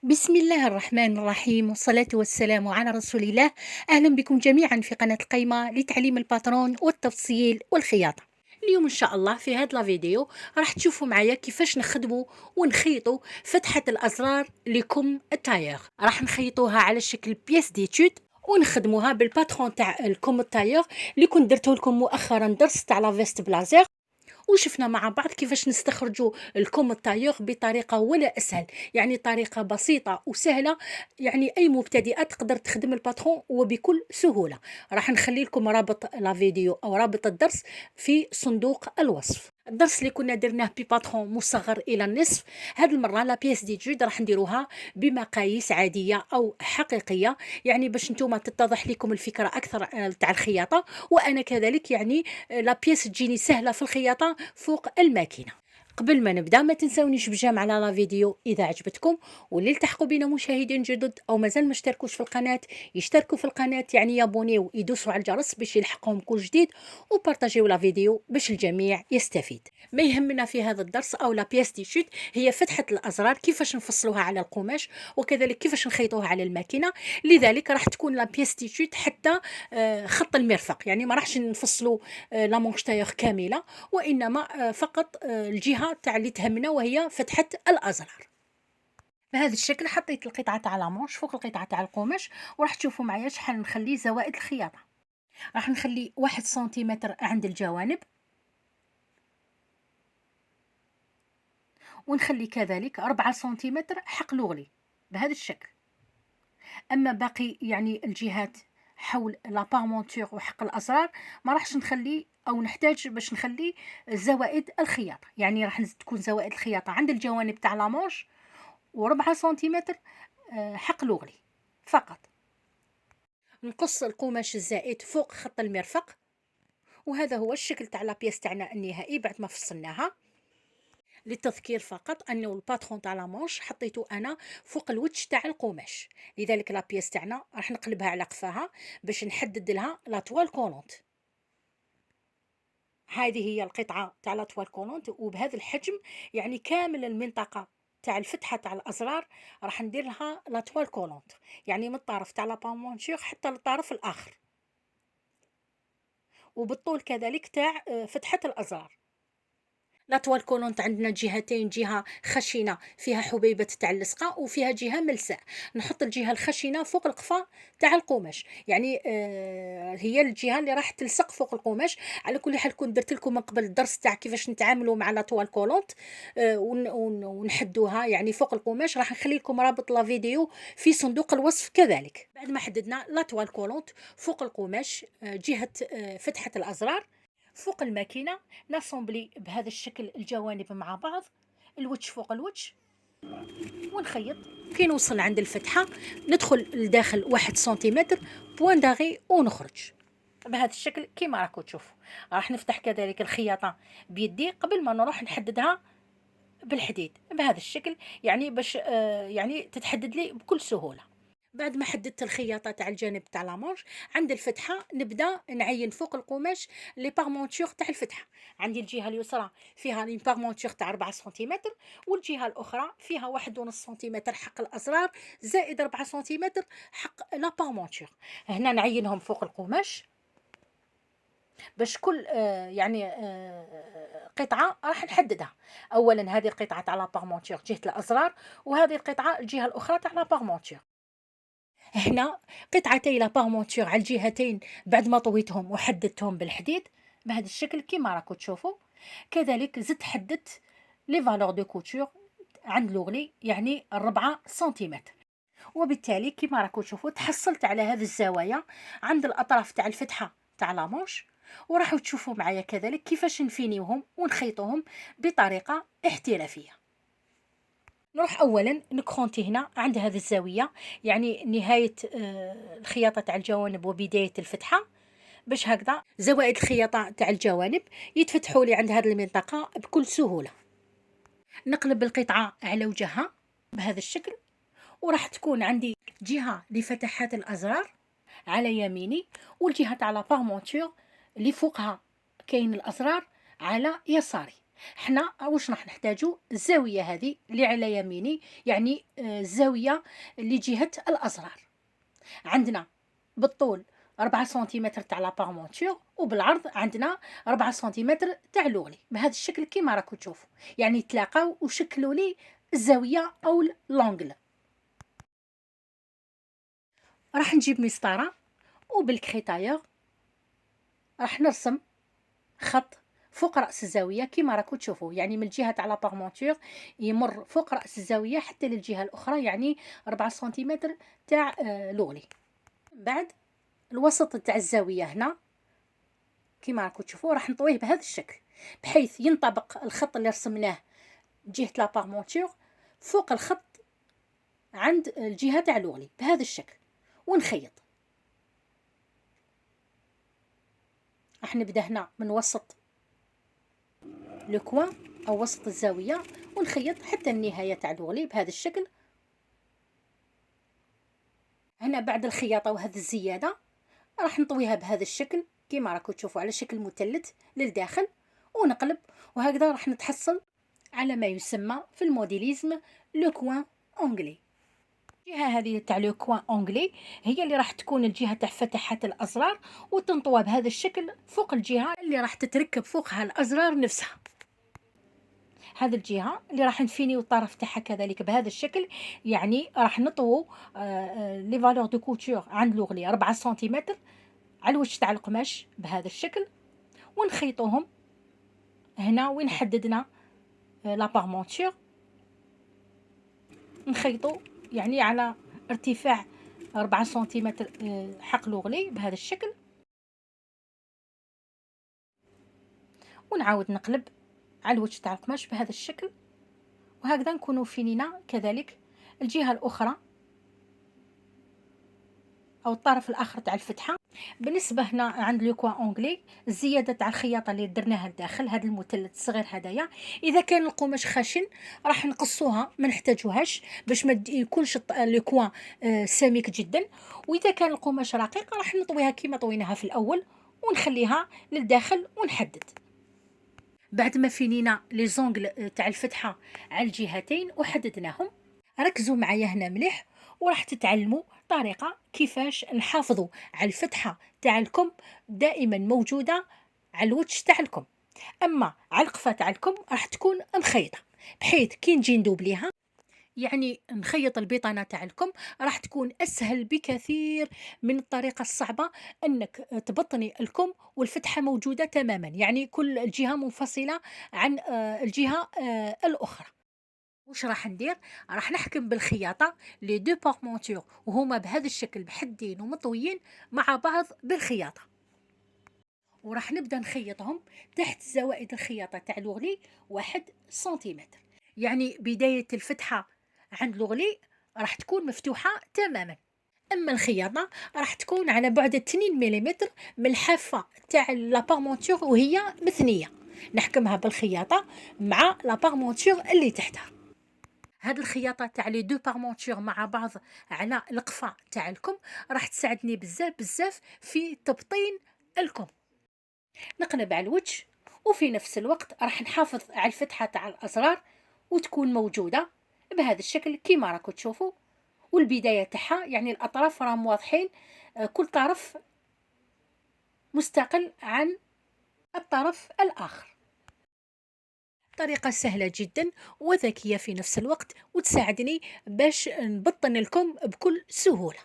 بسم الله الرحمن الرحيم والصلاة والسلام على رسول الله. أهلا بكم جميعا في قناة القيمة لتعليم الباترون والتفصيل والخياطة. اليوم إن شاء الله في هذا الفيديو راح تشوفوا معايا كيفاش نخدموا ونخيطوا فتحة الأزرار لكم التاير. راح نخيطوها على شكل بيس ديتود ونخدموها بالباترون تاع الكم التاير اللي كنت درته لكم مؤخرا درس تاع لا فيست بلازر، وشفنا مع بعض كيفاش نستخرجوا الكوم الطايغ بطريقة ولا أسهل، يعني طريقة بسيطة وسهلة، يعني أي مبتدئة تقدر تخدم الباترون وبكل سهولة. راح نخلي لكم رابط لا فيديو أو رابط الدرس في صندوق الوصف. الدرس اللي كنا درناه بباترون مصغر الى النصف، هذه المره لا بيس دي جود راح نديروها بمقاييس عاديه او حقيقيه، يعني باش نتوما تتضح لكم الفكره اكثر تاع الخياطه، وانا كذلك يعني لا بيس تجيني سهله في الخياطه فوق الماكينه. قبل ما نبدا ما تنسونيش بجام على لا فيديو اذا عجبتكم، واللي التحقوا بنا مشاهدين جدد او مازال ما اشتركوش في القناه يشتركوا في القناه، يعني يابونيو ويدوسوا على الجرس باش يلحقهم كل جديد، وبارطاجيو لا فيديو باش الجميع يستفيد. ما يهمنا في هذا الدرس او لا بيس دي شوت هي فتحه الازرار، كيفاش نفصلوها على القماش وكذلك كيفاش نخيطوها على الماكينه. لذلك راح تكون لا بيس دي شوت حتى خط المرفق، يعني ما راحش نفصلوا لا مونشتايغ كامله، وانما فقط الجهه تاع اللي تهمنا وهي فتحه الازرار. بهذا الشكل حطيت القطعه تاع لامونش فوق القطعه تاع القماش، وراح تشوفوا معايا شحال نخلي زوائد الخياطه. راح نخلي 1 سنتيمتر عند الجوانب، ونخلي كذلك 4 سنتيمتر حق لغلي بهذا الشكل. اما باقي يعني الجهات حول لابارمونتور وحق الازرار ما راحش نخلي او نحتاج باش نخلي زوائد الخياطه، يعني راح تكون زوائد الخياطه عند الجوانب تاع لامونش و4 سنتيمتر حق لغلي فقط. نقص القماش الزائد فوق خط المرفق، وهذا هو الشكل تاع لابيس تاعنا النهائي بعد ما فصلناها. للتذكير فقط انه الباترون تاع لامونش حطيته انا فوق الوتش تاع القماش، لذلك لابيس تاعنا راح نقلبها على قفاها باش نحدد لها لا توال كولونت. هذه هي القطعه تاع لا توال كولونت وبهذا الحجم، يعني كامل المنطقه تاع الفتحه تاع الازرار راح ندير لها لا توال كولونت، يعني من الطرف تاع لابامونتور حتى للطرف الاخر، وبالطول كذلك تاع فتحه الازرار. لاطوال كولونت عندنا جهتين، جهة خشنة فيها حبيبة تاع اللصقة وفيها جهة ملساء. نحط الجهة الخشنة فوق القفا تاع القماش، يعني هي الجهة اللي راح تلصق فوق القماش. على كل حال كنت درت لكم من قبل الدرس تاع كيفاش نتعاملوا مع لاطوال كولونت ونحدوها يعني فوق القماش. راح نخلي لكم رابط لا فيديو في صندوق الوصف كذلك. بعد ما حددنا لاطوال كولونت فوق القماش جهة فتحة الأزرار فوق الماكينة، ناسومبلي بهذا الشكل الجوانب مع بعض، الوجه فوق الوجه، ونخيط. كي نوصل عند الفتحة ندخل لداخل 1 سنتيمتر بوان داغي ونخرج بهذا الشكل كيما راكم تشوفوا. راح نفتح كذلك الخياطة بيدي قبل ما نروح نحددها بالحديد بهذا الشكل، يعني باش يعني تتحدد لي بكل سهولة. بعد ما حددت الخياطه تاع الجانب تاع لامونش عند الفتحه نبدا نعين فوق القماش لي بارمونتور تاع الفتحه. عندي الجهه اليسرى فيها لي بارمونتور تاع 4 سنتيمتر، والجهه الاخرى فيها 1.5 سنتيمتر حق الازرار زائد 4 سنتيمتر حق لا بارمونتور. هنا نعينهم فوق القماش باش كل يعني قطعه راح نحددها. اولا هذه القطعه تاع لا بارمونتور جهه الازرار، وهذه القطعه الجهه الاخرى تاع لا بارمونتور. هنا قطعتي لا بارمونتور على الجهتين بعد ما طويتهم وحددتهم بالحديد بهذا الشكل كيما راكم تشوفوا. كذلك زدت حددت لي فالور دو كوتور عند لوغلي يعني 4 سنتيمتر، وبالتالي كيما راكم تشوفوا تحصلت على هذه الزوايا عند الاطراف تاع الفتحه تاع لامونش. وراح تشوفوا معايا كذلك كيفاش نفينيوهم ونخيطوهم بطريقه احترافيه. نروح اولا نكرونتي هنا عند هذه الزاويه، يعني نهايه الخياطه تاع الجوانب وبدايه الفتحه، باش هكذا زوائد الخياطه تاع الجوانب يتفتحوا لي عند هذه المنطقه بكل سهوله. نقلب القطعه على وجهها بهذا الشكل، وراح تكون عندي جهه لفتحات الازرار على يميني، والجهه تاع لا بارمونتور اللي فوقها كاين الازرار على يساري. حنا واش راح نحتاجو؟ الزاويه هذه اللي على يميني، يعني الزاويه اللي جهه الازرار. عندنا بالطول 4 سنتيمتر تاع لابارمونتور، وبالعرض عندنا 4 سنتيمتر تاع لوغلي، بهذا الشكل كيما راكم تشوفوا، يعني تلاقاو وشكلوا لي الزاويه او لونغل. راح نجيب مسطره وبالكريتايور راح نرسم خط فوق راس الزاويه كيما راكم تشوفوا، يعني من الجهه تاع لابارمونتور يمر فوق راس الزاويه حتى للجهه الاخرى، يعني 4 سنتيمتر تاع لوغلي. بعد الوسط تاع الزاويه هنا كيما راكم تشوفوا راح نطويه بهذا الشكل، بحيث ينطبق الخط اللي رسمناه جهه لابارمونتور فوق الخط عند الجهه تاع لوغلي بهذا الشكل، ونخيط. راح نبدا هنا من وسط لو كوان او وسط الزاويه، ونخيط حتى النهايه تاع لوغلي بهذا الشكل. هنا بعد الخياطه وهذه الزياده راح نطويها بهذا الشكل كيما راكم تشوفوا على شكل مثلث للداخل، ونقلب، وهكذا راح نتحصل على ما يسمى في الموديليزم لو كوان اونغلي. الجهه هذه تاع لو كوان اونغلي هي اللي راح تكون الجهه تاع فتحات الازرار، وتنطوى بهذا الشكل فوق الجهه اللي راح تتركب فوقها الازرار نفسها. هذه الجهه اللي راح نفينيو الطرف تاعها كذلك بهذا الشكل، يعني راح نطوو لي فالور دو كوتور عند لوغلي 4 سنتيمتر على الوجه تاع القماش بهذا الشكل، ونخيطوهم هنا وين حددنا لابارمونتور، نخيطو يعني على ارتفاع 4 سنتيمتر حق لوغلي بهذا الشكل، ونعاود نقلب على الوجه تاع القماش بهذا الشكل، وهكذا نكونوا فينينا كذلك الجهه الاخرى او الطرف الاخر تاع الفتحه. بالنسبه هنا عند لو كوان اونغلي الزياده تاع الخياطه اللي درناها لداخل هذا المثلث الصغير هدايا، اذا كان القماش خشن راح نقصوها ما نحتاجوهاش باش ما يكونش لو كوان سميك جدا، واذا كان القماش رقيق راح نطويها كيما طويناها في الاول ونخليها للداخل ونحدد. بعد ما فينينا لي زونغل تاع الفتحه على الجهتين وحددناهم، ركزوا معايا هنا مليح وراح تتعلموا طريقه كيفاش نحافظوا على الفتحه تاع الكم دائما موجوده على الوجه تاع الكم، اما على القفه تاع الكم راح تكون مخيطه، بحيث كي نجي ندوبليها يعني نخيط البطانه تاع الكم راح تكون اسهل بكثير من الطريقه الصعبه انك تبطني الكم والفتحه موجوده تماما، يعني كل الجهه منفصله عن الجهه الاخرى. واش راح ندير؟ راح نحكم بالخياطه لي دو بارمونتور وهما بهذا الشكل محدين ومطويين مع بعض بالخياطه، وراح نبدا نخيطهم تحت زوائد الخياطه تاع لوغلي 1 سنتيمتر، يعني بدايه الفتحه عند لوغلي راح تكون مفتوحه تماما، اما الخياطه راح تكون على بعد 2 ملم من الحافه تاع لابارمونتور وهي مثنيه، نحكمها بالخياطه مع لابارمونتور اللي تحتها. هاد الخياطه تاع لي دو بارمونتور مع بعض على القفا تاع الكم راح تساعدني بزاف بزاف في تبطين الكم. نقلب على الوجه وفي نفس الوقت راح نحافظ على الفتحه تاع الازرار وتكون موجوده بهذا الشكل كيما راكم تشوفوا، والبدايه تاعها يعني الاطراف راهم واضحين، كل طرف مستقل عن الطرف الاخر. طريقة سهلة جدا وذكية في نفس الوقت وتساعدني باش نبطن الكم بكل سهولة.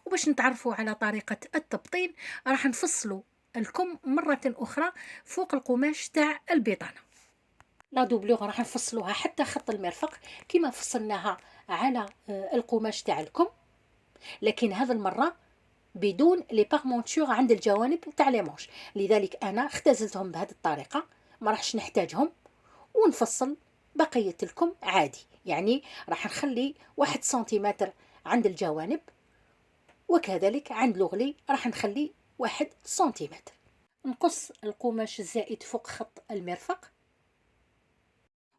وباش نتعرفوا على طريقة التبطين راح نفصلوا الكم مرة أخرى فوق القماش تاع البطانة. لا دوبلوغ راح نفصلوها حتى خط المرفق كما فصلناها على القماش تاع الكم، لكن هذا المرة بدون لي بارمونتور عند الجوانب تاع لي مونش، لذلك أنا اختزلتهم بهذه الطريقة ما راحش نحتاجهم، ونفصل بقية الكم عادي، يعني راح نخلي 1 سنتيمتر عند الجوانب، وكذلك عند لوغلي راح نخلي 1 سنتيمتر. نقص القماش الزائد فوق خط المرفق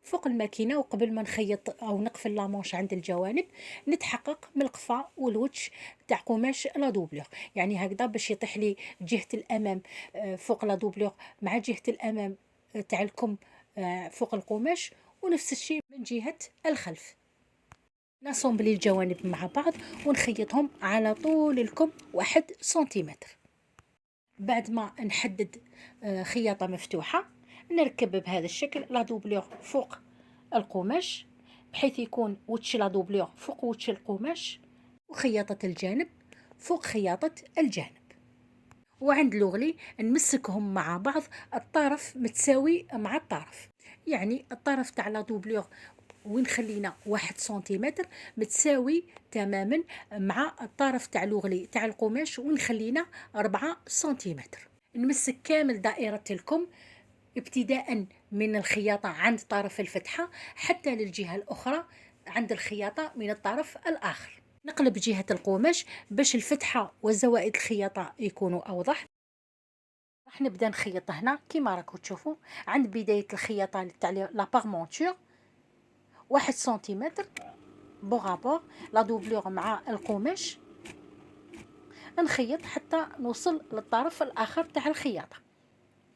فوق الماكينة، وقبل ما نخيط أو نقفل لامونش عند الجوانب نتحقق من القفا والوجه تاع قماش لا دوبلور، يعني هكذا باش يطيح لي جهة الأمام فوق لا دوبلور مع جهة الأمام تاع الكم فوق القماش، ونفس الشيء من جهة الخلف. نصومبلي الجوانب مع بعض ونخيطهم على طول الكم 1 سنتيمتر. بعد ما نحدد خياطة مفتوحة، نركب بهذا الشكل لا دوبلور فوق القماش، بحيث يكون وتش لا دوبلور فوق وتش القماش، وخياطة الجانب فوق خياطة الجانب. وعند لوغلي نمسكهم مع بعض، الطرف متساوي مع الطرف، يعني الطرف تاع لا دوبلور وين خلينا 1 سنتيمتر متساوي تماما مع الطرف تاع لوغلي تاع القماش وين خلينا 4 سنتيمتر. نمسك كامل دائرة الكم ابتداء من الخياطة عند طرف الفتحة حتى للجهة الأخرى عند الخياطة من الطرف الآخر. نقلب جهة القماش باش الفتحة وزوائد الخياطة يكونوا أوضح. راح نبدا نخيط هنا كيما راكم تشوفوا عند بداية الخياطة تاع لا بارمونتور 1 سنتيمتر بوغابور لا دوبلور مع القماش، نخيط حتى نوصل للطرف الآخر تاع الخياطة،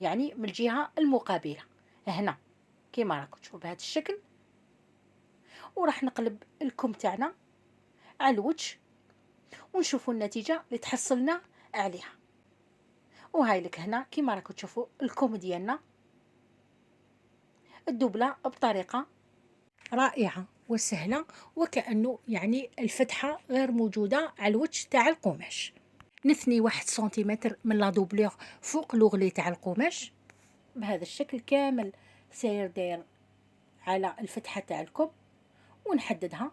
يعني من الجهة المقابلة هنا كيما راكم تشوفوا بهذا الشكل. وراح نقلب الكم تاعنا على الوجه ونشوفوا النتيجة اللي تحصلنا عليها. وهاي لك هنا كيما راكم تشوفوا الكم ديالنا الدبلة بطريقة رائعة وسهلة، وكأنه يعني الفتحة غير موجودة على الوجه تاع القماش. نثني 1 سنتيمتر من لا دوبلور فوق لوغلي تاع القماش بهذا الشكل كامل ساير داير على الفتحة تاع الكم، ونحددها.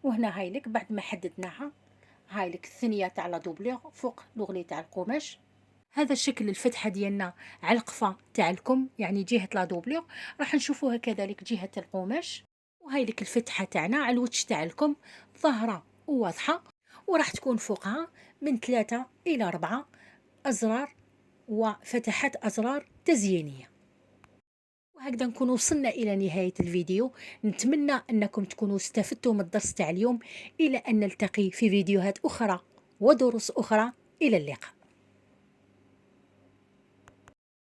وهنا هاي لك بعد ما حددناها هاي لك الثنية تاع لا دوبلور فوق لوغلي تاع القماش. هذا الشكل الفتحة ديالنا على القفا تاع الكم يعني جهة لا دوبلور، راح نشوفوها كذلك جهة القماش. وهاي لك الفتحة تاعنا على الوجه تاع الكم ظاهرة وواضحة، وراح تكون فوقها من 3 إلى 4 أزرار وفتحات أزرار تزيينية. وهكذا نكون وصلنا إلى نهاية الفيديو. نتمنى أنكم تكونوا استفدتوا من الدرس تاع اليوم. إلى أن نلتقي في فيديوهات أخرى ودروس أخرى، إلى اللقاء.